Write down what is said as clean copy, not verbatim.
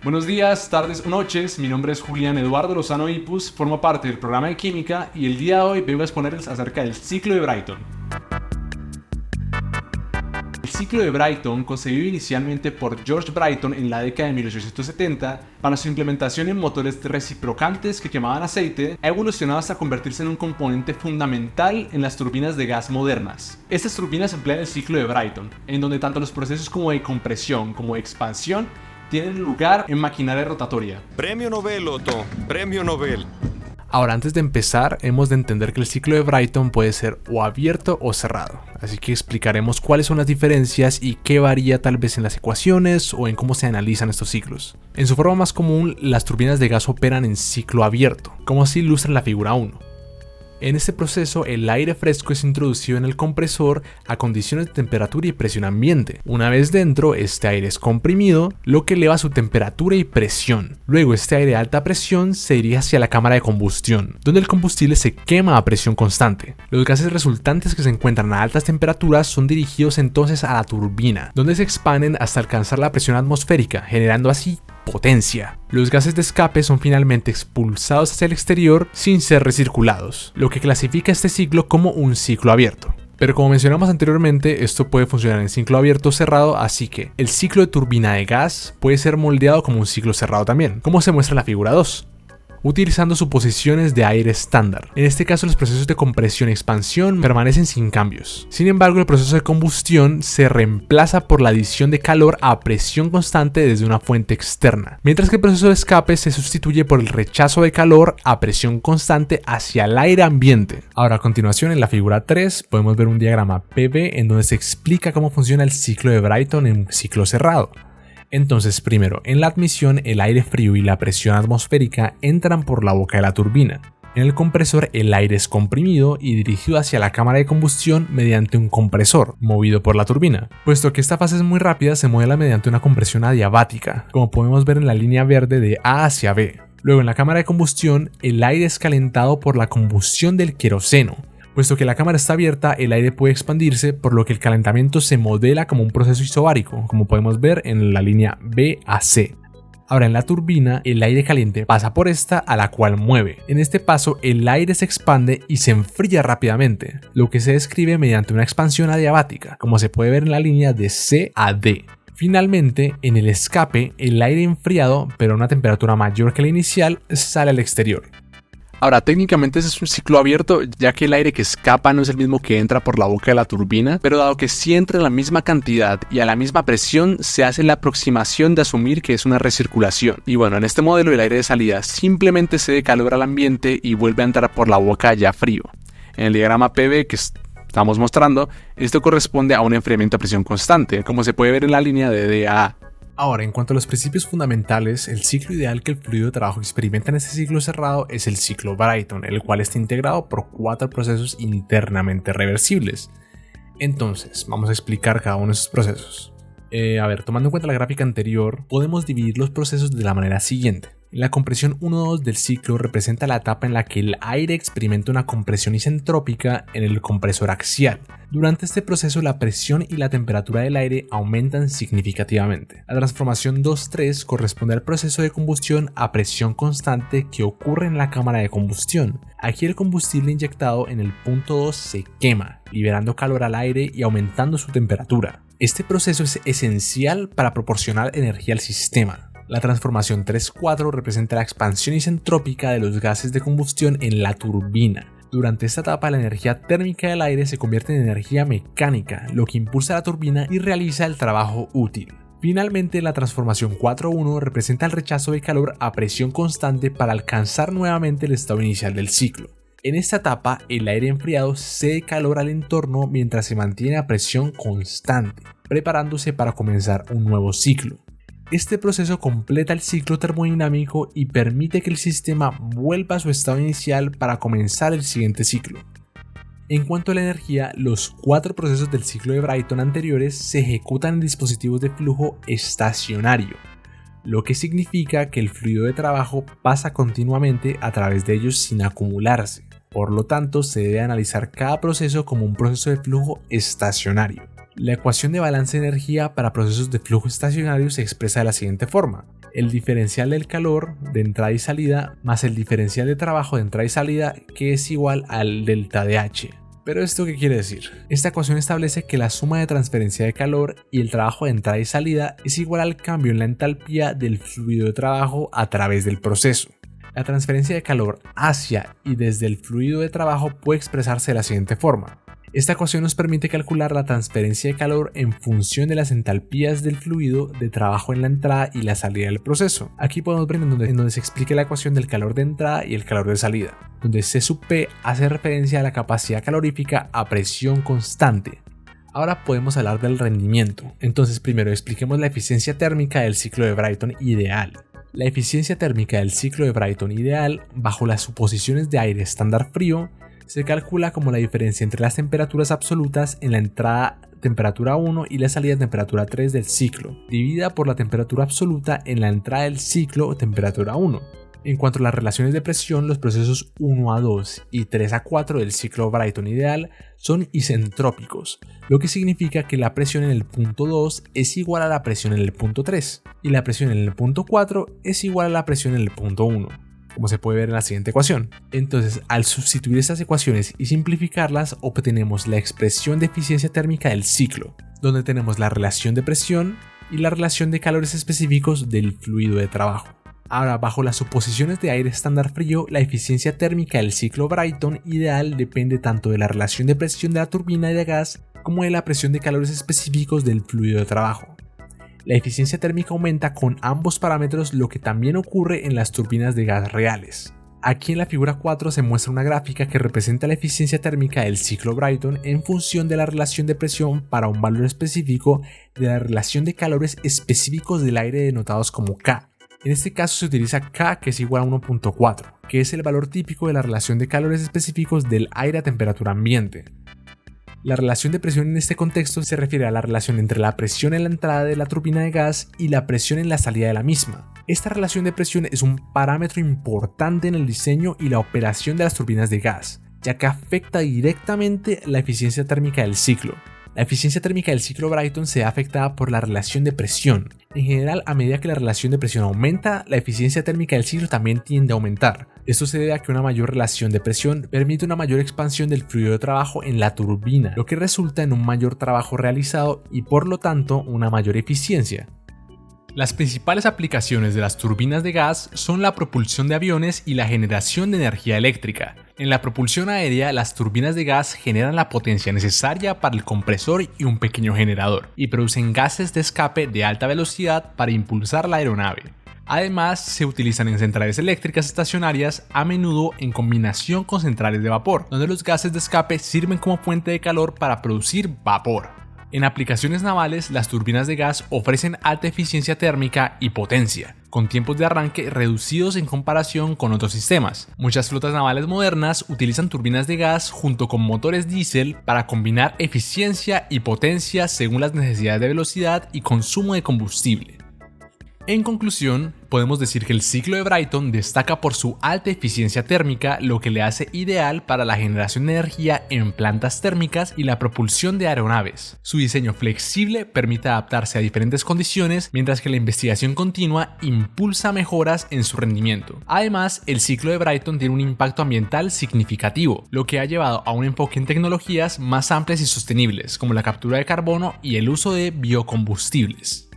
Buenos días, tardes o noches, mi nombre es Julián Eduardo Lozano Ipus, formo parte del programa de Química y el día de hoy vengo a exponerles acerca del ciclo de Brayton. El ciclo de Brayton, concebido inicialmente por George Brayton en la década de 1870 para su implementación en motores reciprocantes que quemaban aceite, ha evolucionado hasta convertirse en un componente fundamental en las turbinas de gas modernas. Estas turbinas emplean el ciclo de Brayton, en donde tanto los procesos como de compresión como de expansión tienen lugar en maquinaria rotatoria. Premio Nobel, Otto. Premio Nobel. Ahora, antes de empezar, hemos de entender que el ciclo de Brayton puede ser o abierto o cerrado. Así que explicaremos cuáles son las diferencias y qué varía tal vez en las ecuaciones o en cómo se analizan estos ciclos. En su forma más común, las turbinas de gas operan en ciclo abierto, como se ilustra en la figura 1. En este proceso, el aire fresco es introducido en el compresor a condiciones de temperatura y presión ambiente. Una vez dentro, este aire es comprimido, lo que eleva su temperatura y presión. Luego, este aire de alta presión se dirige hacia la cámara de combustión, donde el combustible se quema a presión constante. Los gases resultantes que se encuentran a altas temperaturas son dirigidos entonces a la turbina, donde se expanden hasta alcanzar la presión atmosférica, generando así potencia. Los gases de escape son finalmente expulsados hacia el exterior sin ser recirculados, lo que clasifica este ciclo como un ciclo abierto. Pero como mencionamos anteriormente, esto puede funcionar en ciclo abierto o cerrado, así que el ciclo de turbina de gas puede ser moldeado como un ciclo cerrado también, como se muestra en la figura 2. Utilizando suposiciones de aire estándar. En este caso, los procesos de compresión y expansión permanecen sin cambios. Sin embargo, el proceso de combustión se reemplaza por la adición de calor a presión constante desde una fuente externa, mientras que el proceso de escape se sustituye por el rechazo de calor a presión constante hacia el aire ambiente. Ahora, a continuación, en la figura 3, podemos ver un diagrama PV en donde se explica cómo funciona el ciclo de Brayton en un ciclo cerrado. Entonces, primero, en la admisión, el aire frío y la presión atmosférica entran por la boca de la turbina. En el compresor, el aire es comprimido y dirigido hacia la cámara de combustión mediante un compresor, movido por la turbina. Puesto que esta fase es muy rápida, se modela mediante una compresión adiabática, como podemos ver en la línea verde de A hacia B. Luego, en la cámara de combustión, el aire es calentado por la combustión del queroseno. Puesto que la cámara está abierta, el aire puede expandirse, por lo que el calentamiento se modela como un proceso isobárico, como podemos ver en la línea B a C. Ahora, en la turbina, el aire caliente pasa por esta a la cual mueve. En este paso, el aire se expande y se enfría rápidamente, lo que se describe mediante una expansión adiabática, como se puede ver en la línea de C a D. Finalmente, en el escape, el aire enfriado, pero a una temperatura mayor que la inicial, sale al exterior. Ahora, técnicamente ese es un ciclo abierto, ya que el aire que escapa no es el mismo que entra por la boca de la turbina, pero dado que sí entra en la misma cantidad y a la misma presión, se hace la aproximación de asumir que es una recirculación. Y bueno, en este modelo el aire de salida simplemente cede calor al ambiente y vuelve a entrar por la boca ya frío. En el diagrama PV que estamos mostrando, esto corresponde a un enfriamiento a presión constante, como se puede ver en la línea de D a A. Ahora, en cuanto a los principios fundamentales, el ciclo ideal que el fluido de trabajo experimenta en este ciclo cerrado es el ciclo Brayton, el cual está integrado por 4 procesos internamente reversibles. Entonces, vamos a explicar cada uno de esos procesos. Tomando en cuenta la gráfica anterior, podemos dividir los procesos de la manera siguiente. La compresión 1-2 del ciclo representa la etapa en la que el aire experimenta una compresión isentrópica en el compresor axial. Durante este proceso, la presión y la temperatura del aire aumentan significativamente. La transformación 2-3 corresponde al proceso de combustión a presión constante que ocurre en la cámara de combustión. Aquí el combustible inyectado en el punto 2 se quema, liberando calor al aire y aumentando su temperatura. Este proceso es esencial para proporcionar energía al sistema. La transformación 3-4 representa la expansión isentrópica de los gases de combustión en la turbina. Durante esta etapa, la energía térmica del aire se convierte en energía mecánica, lo que impulsa la turbina y realiza el trabajo útil. Finalmente, la transformación 4-1 representa el rechazo de calor a presión constante para alcanzar nuevamente el estado inicial del ciclo. En esta etapa, el aire enfriado cede calor al entorno mientras se mantiene a presión constante, preparándose para comenzar un nuevo ciclo. Este proceso completa el ciclo termodinámico y permite que el sistema vuelva a su estado inicial para comenzar el siguiente ciclo. En cuanto a la energía, los 4 procesos del ciclo de Brayton anteriores se ejecutan en dispositivos de flujo estacionario, lo que significa que el fluido de trabajo pasa continuamente a través de ellos sin acumularse. Por lo tanto, se debe analizar cada proceso como un proceso de flujo estacionario. La ecuación de balance de energía para procesos de flujo estacionario se expresa de la siguiente forma: el diferencial del calor de entrada y salida más el diferencial de trabajo de entrada y salida, que es igual al delta de H. ¿Pero esto qué quiere decir? Esta ecuación establece que la suma de transferencia de calor y el trabajo de entrada y salida es igual al cambio en la entalpía del fluido de trabajo a través del proceso. La transferencia de calor hacia y desde el fluido de trabajo puede expresarse de la siguiente forma. Esta ecuación nos permite calcular la transferencia de calor en función de las entalpías del fluido de trabajo en la entrada y la salida del proceso. Aquí podemos ver en donde se explica la ecuación del calor de entrada y el calor de salida, donde C sub P hace referencia a la capacidad calorífica a presión constante. Ahora podemos hablar del rendimiento. Entonces primero expliquemos la eficiencia térmica del ciclo de Brayton ideal. La eficiencia térmica del ciclo de Brayton ideal, bajo las suposiciones de aire estándar frío, se calcula como la diferencia entre las temperaturas absolutas en la entrada temperatura 1 y la salida temperatura 3 del ciclo, dividida por la temperatura absoluta en la entrada del ciclo temperatura 1. En cuanto a las relaciones de presión, los procesos 1 a 2 y 3 a 4 del ciclo Brayton ideal son isentrópicos, lo que significa que la presión en el punto 2 es igual a la presión en el punto 3 y la presión en el punto 4 es igual a la presión en el punto 1. Como se puede ver en la siguiente ecuación. Entonces, al sustituir estas ecuaciones y simplificarlas, obtenemos la expresión de eficiencia térmica del ciclo, donde tenemos la relación de presión y la relación de calores específicos del fluido de trabajo. Ahora, bajo las suposiciones de aire estándar frío, la eficiencia térmica del ciclo Brayton ideal depende tanto de la relación de presión de la turbina de gas como de la presión de calores específicos del fluido de trabajo. La eficiencia térmica aumenta con ambos parámetros, lo que también ocurre en las turbinas de gas reales. Aquí en la figura 4 se muestra una gráfica que representa la eficiencia térmica del ciclo Brayton en función de la relación de presión para un valor específico de la relación de calores específicos del aire denotados como K. En este caso se utiliza K, que es igual a 1.4, que es el valor típico de la relación de calores específicos del aire a temperatura ambiente. La relación de presión en este contexto se refiere a la relación entre la presión en la entrada de la turbina de gas y la presión en la salida de la misma. Esta relación de presión es un parámetro importante en el diseño y la operación de las turbinas de gas, ya que afecta directamente la eficiencia térmica del ciclo. La eficiencia térmica del ciclo Brayton se ve afectada por la relación de presión. En general, a medida que la relación de presión aumenta, la eficiencia térmica del ciclo también tiende a aumentar. Esto se debe a que una mayor relación de presión permite una mayor expansión del fluido de trabajo en la turbina, lo que resulta en un mayor trabajo realizado y por lo tanto una mayor eficiencia. Las principales aplicaciones de las turbinas de gas son la propulsión de aviones y la generación de energía eléctrica. En la propulsión aérea, las turbinas de gas generan la potencia necesaria para el compresor y un pequeño generador, y producen gases de escape de alta velocidad para impulsar la aeronave. Además, se utilizan en centrales eléctricas estacionarias, a menudo en combinación con centrales de vapor, donde los gases de escape sirven como fuente de calor para producir vapor. En aplicaciones navales, las turbinas de gas ofrecen alta eficiencia térmica y potencia, con tiempos de arranque reducidos en comparación con otros sistemas. Muchas flotas navales modernas utilizan turbinas de gas junto con motores diésel para combinar eficiencia y potencia según las necesidades de velocidad y consumo de combustible. En conclusión, podemos decir que el ciclo de Brayton destaca por su alta eficiencia térmica, lo que le hace ideal para la generación de energía en plantas térmicas y la propulsión de aeronaves. Su diseño flexible permite adaptarse a diferentes condiciones, mientras que la investigación continua impulsa mejoras en su rendimiento. Además, el ciclo de Brayton tiene un impacto ambiental significativo, lo que ha llevado a un enfoque en tecnologías más amplias y sostenibles, como la captura de carbono y el uso de biocombustibles.